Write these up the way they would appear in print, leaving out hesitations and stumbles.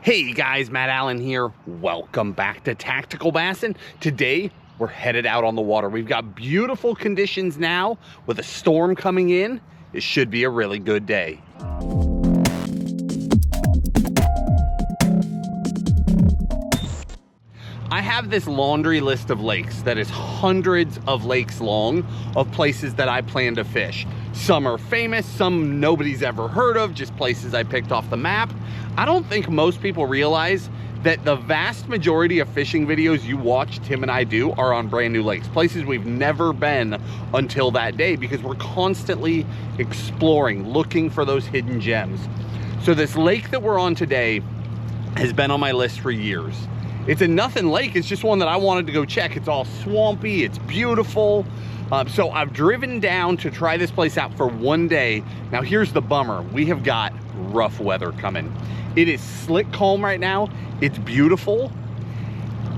Hey guys, Matt Allen here. Welcome back to Tactical Bassin. Today, we're headed out on the water. We've got beautiful conditions now with a storm coming in. It should be a really good day. I have this laundry list of lakes that is hundreds of lakes long of places that I plan to fish. Some are famous, some nobody's ever heard of, just places I picked off the map. I don't think most people realize that the vast majority of fishing videos you watch Tim and I do are on brand new lakes, places we've never been until that day, because we're constantly exploring, looking for those hidden gems. So this lake that we're on today has been on my list for years. It's a nothing lake, it's just one that I wanted to go check. It's all swampy, it's beautiful. So I've driven down to try this place out for one day. Now here's the bummer, we have got rough weather coming. It is slick calm right now, it's beautiful.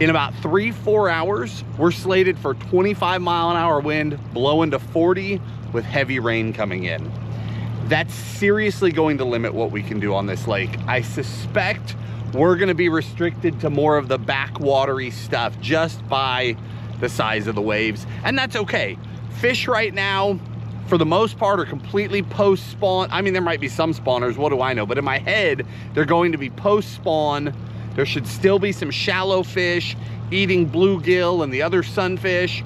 In about 3-4 hours, we're slated for 25-mile-an-hour wind, blowing to 40 with heavy rain coming in. That's seriously going to limit what we can do on this lake. I suspect we're gonna be restricted to more of the backwatery stuff just by the size of the waves, and that's okay. Fish right now, for the most part, are completely post-spawn. I mean, there might be some spawners, what do I know? But in my head, they're going to be post-spawn. There should still be some shallow fish eating bluegill and the other sunfish.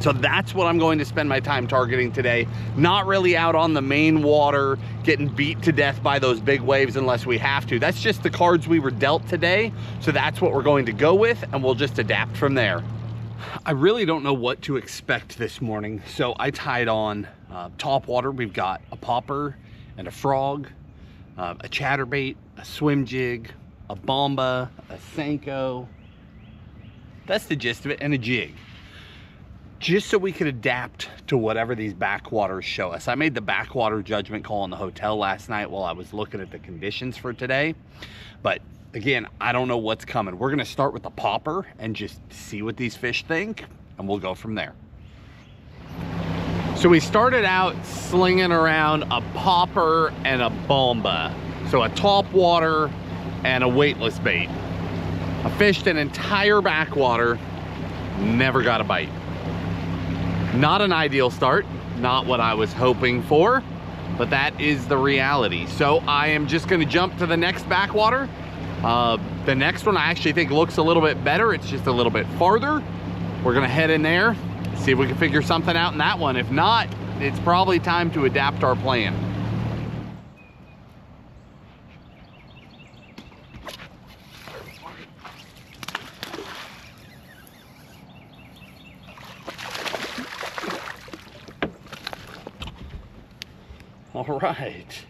So that's what I'm going to spend my time targeting today. Not really out on the main water, getting beat to death by those big waves unless we have to. That's just the cards we were dealt today. So that's what we're going to go with, and we'll just adapt from there. I really don't know what to expect this morning. So I tied on top water. We've got a popper and a frog, a chatterbait, a swim jig, a bomba, a senko. That's the gist of it, and a jig. Just so we could adapt to whatever these backwaters show us. I made the backwater judgment call in the hotel last night while I was looking at the conditions for today. But again, I don't know what's coming. We're gonna start with the popper and just see what these fish think, and we'll go from there. So we started out slinging around a popper and a bomba. So a top water and a weightless bait. I fished an entire backwater, never got a bite. Not an ideal start, not what I was hoping for, but that is the reality. So I am just gonna jump to the next backwater. The next one I actually think looks a little bit better. It's just a little bit farther. We're gonna head in there, see if we can figure something out in that one. If not, it's probably time to adapt our plan. All right,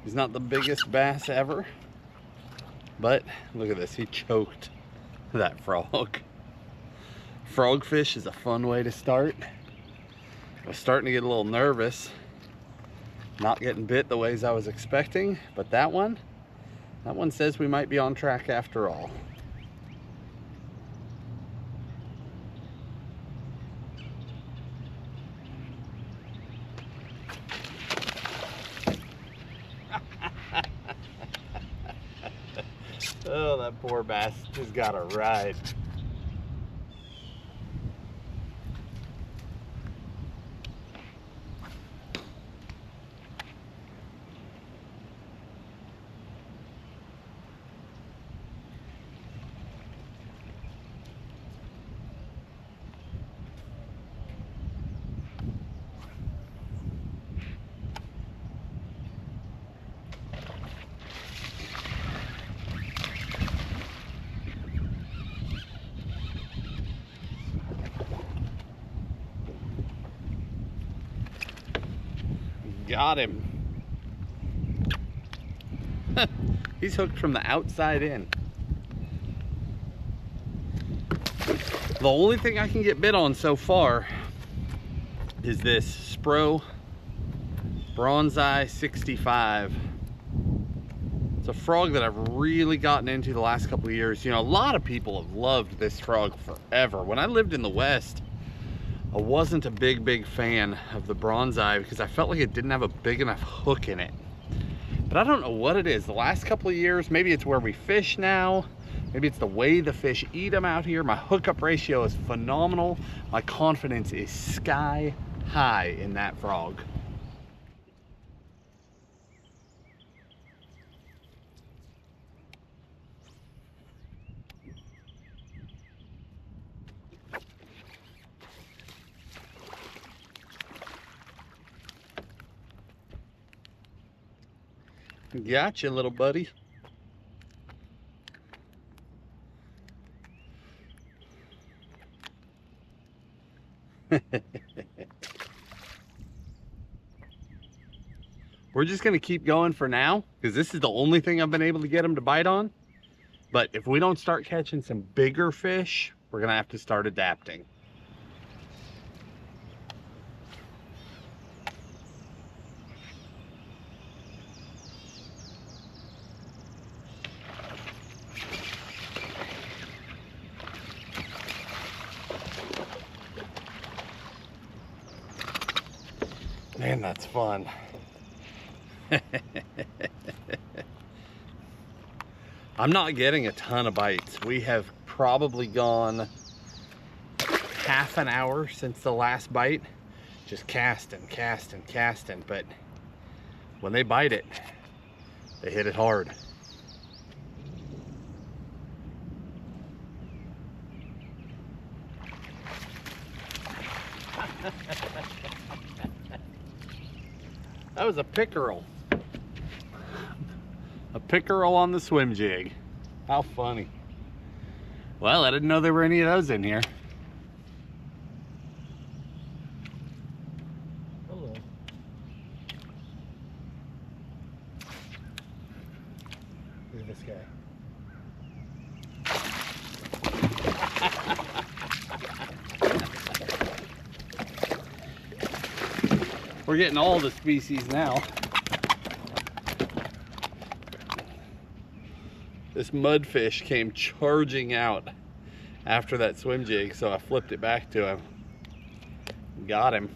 he's not the biggest bass ever, but look at this, he choked that frog. Frogfish is a fun way to start. I was starting to get a little nervous, not getting bit the ways I was expecting, but that one says we might be on track after all. Oh, that poor bass just got a ride. Got him. He's hooked from the outside in. The only thing I can get bit on so far is this Spro Bronzeye 65. It's a frog that I've really gotten into the last couple of years. You know, a lot of people have loved this frog forever. When I lived in the West, I wasn't a big fan of the Bronzeye because I felt like it didn't have a big enough hook in it. But I don't know what it is. The last couple of years, maybe it's where we fish now. Maybe it's the way the fish eat them out here. My hookup ratio is phenomenal. My confidence is sky high in that frog. Gotcha, little buddy. We're just gonna keep going for now because this is the only thing I've been able to get them to bite on. But if we don't start catching some bigger fish, we're gonna have to start adapting. Man, that's fun. I'm not getting a ton of bites. We have probably gone half an hour since the last bite, just casting, but when they bite it, they hit it hard. That was a pickerel. A pickerel on the swim jig. How funny. Well, I didn't know there were any of those in here. Hello. Look at this guy. We're getting all the species now. This mudfish came charging out after that swim jig, so I flipped it back to him. Got him.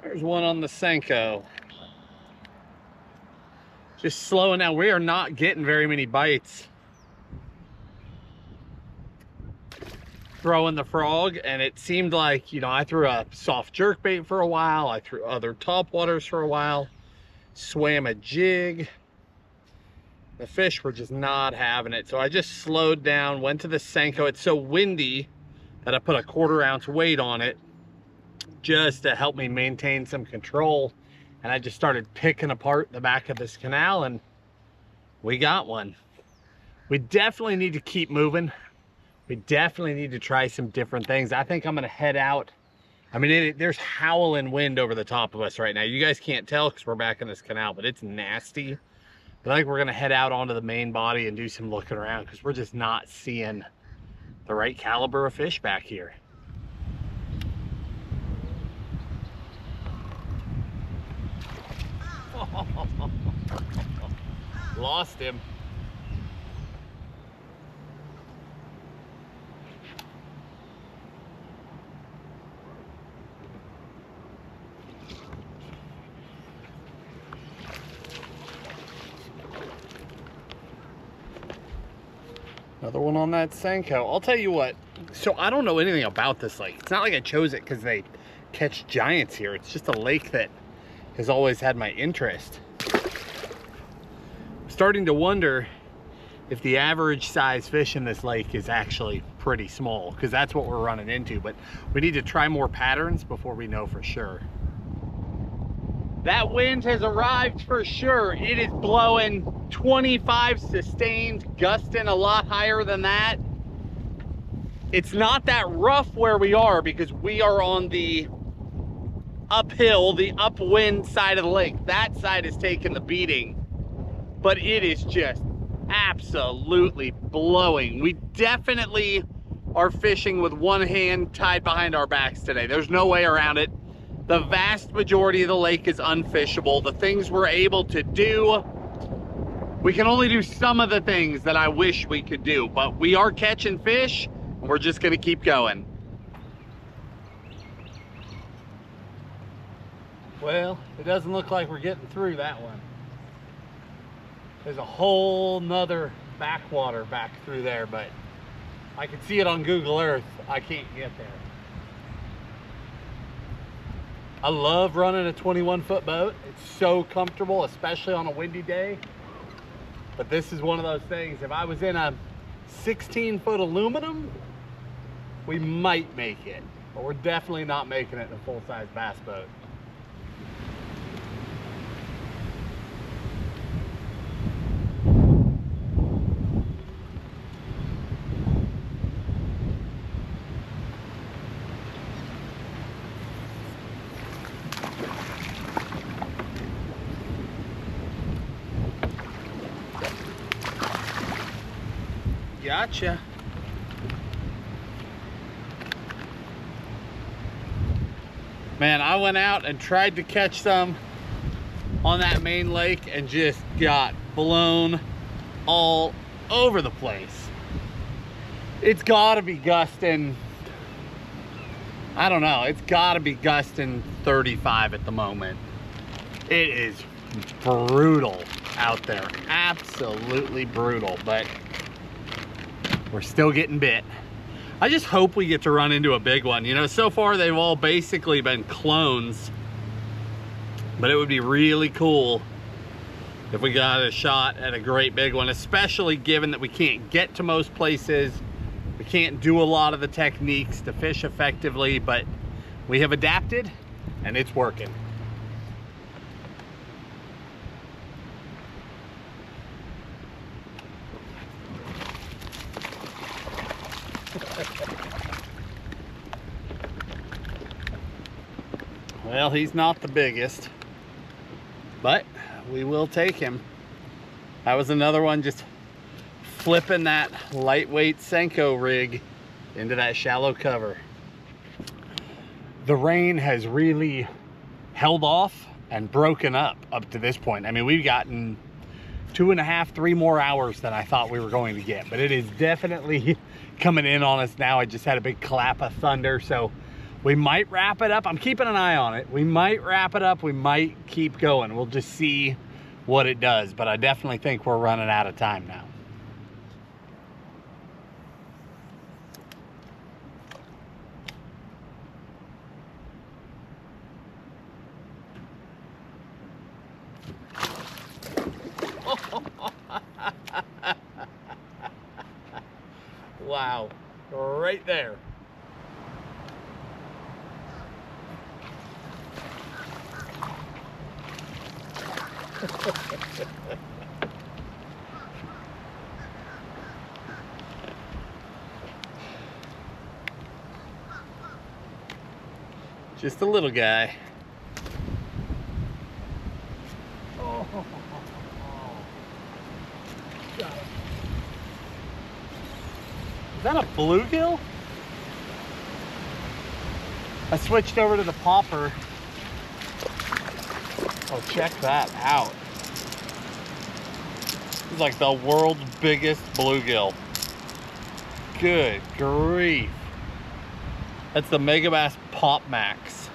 There's one on the senko. Just slowing down. We are not getting very many bites. Throwing the frog, and it seemed like, you know, I threw a soft jerkbait for a while. I threw other topwaters for a while. Swam a jig. The fish were just not having it. So I just slowed down, went to the senko. It's so windy that I put a 1/4 ounce weight on it, just to help me maintain some control. And I just started picking apart the back of this canal, and we got one. We definitely need to keep moving. We definitely need to try some different things. I think I'm gonna head out. I mean, there's howling wind over the top of us right now. You guys can't tell because we're back in this canal, but it's nasty. But I think we're gonna head out onto the main body and do some looking around because we're just not seeing the right caliber of fish back here. Lost him. Another one on that senko. I'll tell you what, so I don't know anything about this lake. It's not like I chose it because they catch giants here. It's just a lake that has always had my interest. I'm starting to wonder if the average size fish in this lake is actually pretty small, because that's what we're running into. But we need to try more patterns before we know for sure. That wind has arrived for sure. It is blowing 25 sustained, gusting a lot higher than that. It's not that rough where we are because we are on the uphill, the upwind side of the lake. That side is taking the beating, but it is just absolutely blowing. We definitely are fishing with one hand tied behind our backs today. There's no way around it. The vast majority of the lake is unfishable. The things we're able to do, we can only do some of the things that I wish we could do, but we are catching fish, and we're just gonna keep going. Well, it doesn't look like we're getting through that one. There's a whole nother backwater back through there, but I can see it on Google Earth. I can't get there. I love running a 21-foot boat. It's so comfortable, especially on a windy day. But this is one of those things, if I was in a 16-foot aluminum, we might make it. But we're definitely not making it in a full-size bass boat. Gotcha. Man, I went out and tried to catch some on that main lake and just got blown all over the place. It's gotta be gusting, I don't know, it's gotta be gusting 35 at the moment. It is brutal out there, absolutely brutal, but we're still getting bit. I just hope we get to run into a big one. You know, so far they've all basically been clones, but it would be really cool if we got a shot at a great big one, especially given that we can't get to most places. We can't do a lot of the techniques to fish effectively, but we have adapted and it's working. Well, he's not the biggest, but we will take him. That was another one, just flipping that lightweight senko rig into that shallow cover. The rain has really held off and broken up to this point. I mean, we've gotten 2.5, 3 more hours than I thought we were going to get, but it is definitely coming in on us now. I just had a big clap of thunder, so we might wrap it up. I'm keeping an eye on it. We might wrap it up. We might keep going. We'll just see what it does, but I definitely think we're running out of time now. Wow, right there. Just a little guy. Oh. Got it. Is that a bluegill? I switched over to the popper. Oh, check that out. It's like the world's biggest bluegill. Good grief. That's the Megabass Pop Max.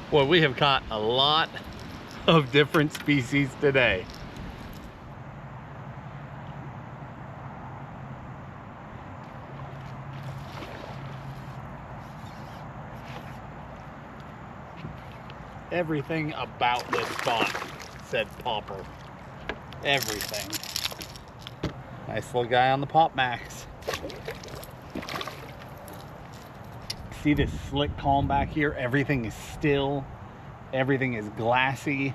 Boy, we have caught a lot of different species today. Everything about this spot said popper. Everything. Nice little guy on the Pop Max. See this slick calm back here? Everything is still. Everything is glassy.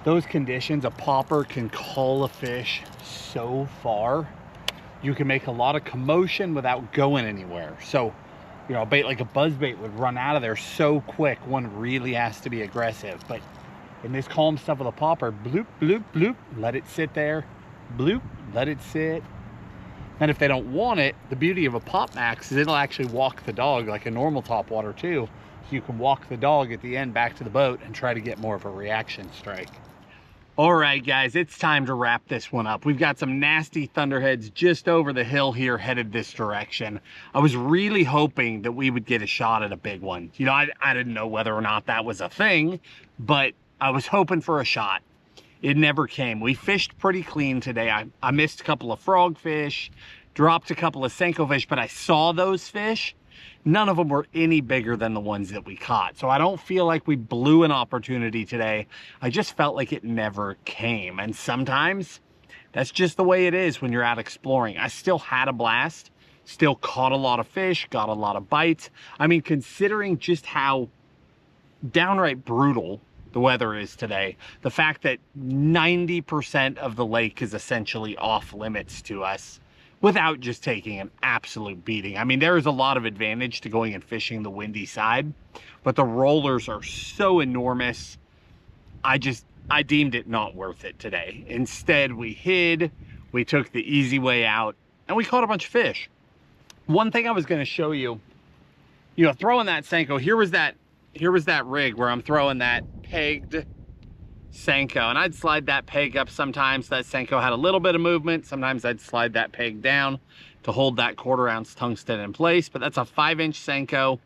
Those conditions, a popper can call a fish so far you can make a lot of commotion without going anywhere. So, you know, a bait like a buzzbait would run out of there so quick. One really has to be aggressive. But in this calm stuff with a popper, bloop, bloop, bloop, let it sit there. Bloop, let it sit. And if they don't want it, the beauty of a Pop Max is it'll actually walk the dog like a normal topwater too. So you can walk the dog at the end back to the boat and try to get more of a reaction strike. All right, guys, it's time to wrap this one up. We've got some nasty thunderheads just over the hill here headed this direction. I was really hoping that we would get a shot at a big one. You know, I didn't know whether or not that was a thing, but I was hoping for a shot. It never came. We fished pretty clean today. I missed a couple of frogfish, dropped a couple of senko fish, but I saw those fish. None of them were any bigger than the ones that we caught. So I don't feel like we blew an opportunity today. I just felt like it never came. And sometimes that's just the way it is when you're out exploring. I still had a blast, still caught a lot of fish, got a lot of bites. I mean, considering just how downright brutal the weather is today, the fact that 90% of the lake is essentially off limits to us without just taking an absolute beating. I mean, there is a lot of advantage to going and fishing the windy side, but the rollers are so enormous. I deemed it not worth it today. Instead, we hid, we took the easy way out, and we caught a bunch of fish. One thing I was gonna show you, you know, throwing that senko, here was that rig where I'm throwing that pegged senko, and I'd slide that peg up sometimes. That senko had a little bit of movement. Sometimes I'd slide that peg down to hold that 1/4 ounce tungsten in place. But that's a 5-inch senko,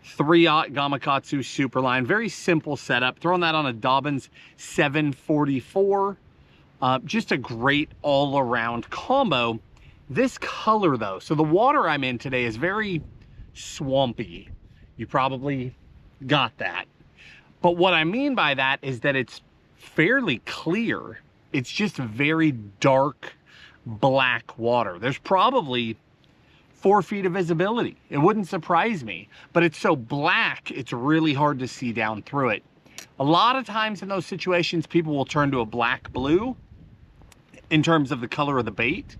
3/0 Gamakatsu Superline. Very simple setup. Throwing that on a Dobbins 744. Just a great all-around combo. This color though, so the water I'm in today is very swampy. You probably got that. But what I mean by that is that it's fairly clear. It's just very dark black water. There's probably 4 feet of visibility. It wouldn't surprise me, but it's so black, it's really hard to see down through it. A lot of times in those situations, people will turn to a black blue in terms of the color of the bait.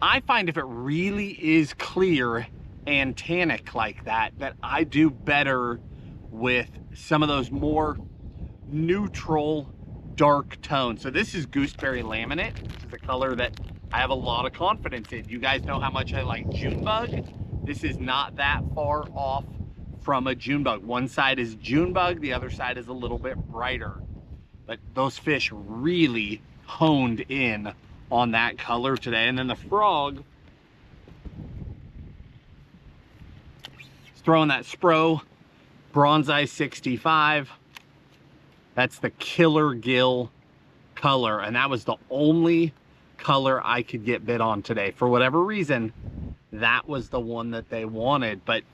I find if it really is clear and tannic like that, that I do better with some of those more neutral dark tones. So this is gooseberry laminate, which is a color that I have a lot of confidence in. You guys know how much I like Junebug. This is not that far off from a Junebug. One side is Junebug, the other side is a little bit brighter. But those fish really honed in on that color today. And then the frog, throwing that Spro Bronzeye 65. That's the killer gill color, and that was the only color I could get bit on today. For whatever reason, that was the one that they wanted. But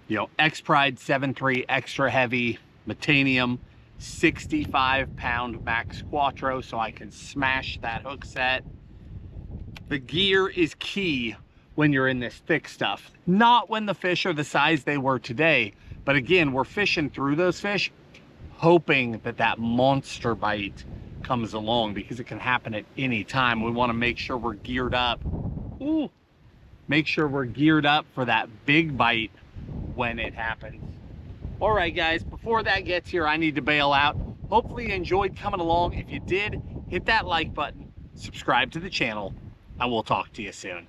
you know, X-Pride 7.3 extra heavy metanium, 65-pound max quattro, so I can smash that hook set. The gear is key when you're in this thick stuff, not when the fish are the size they were today. But again, we're fishing through those fish, hoping that that monster bite comes along, because it can happen at any time. We want to make sure we're geared up. Ooh, make sure we're geared up for that big bite when it happens. All right, guys, before that gets here, I need to bail out. Hopefully you enjoyed coming along. If you did, hit that like button, subscribe to the channel, and we'll talk to you soon.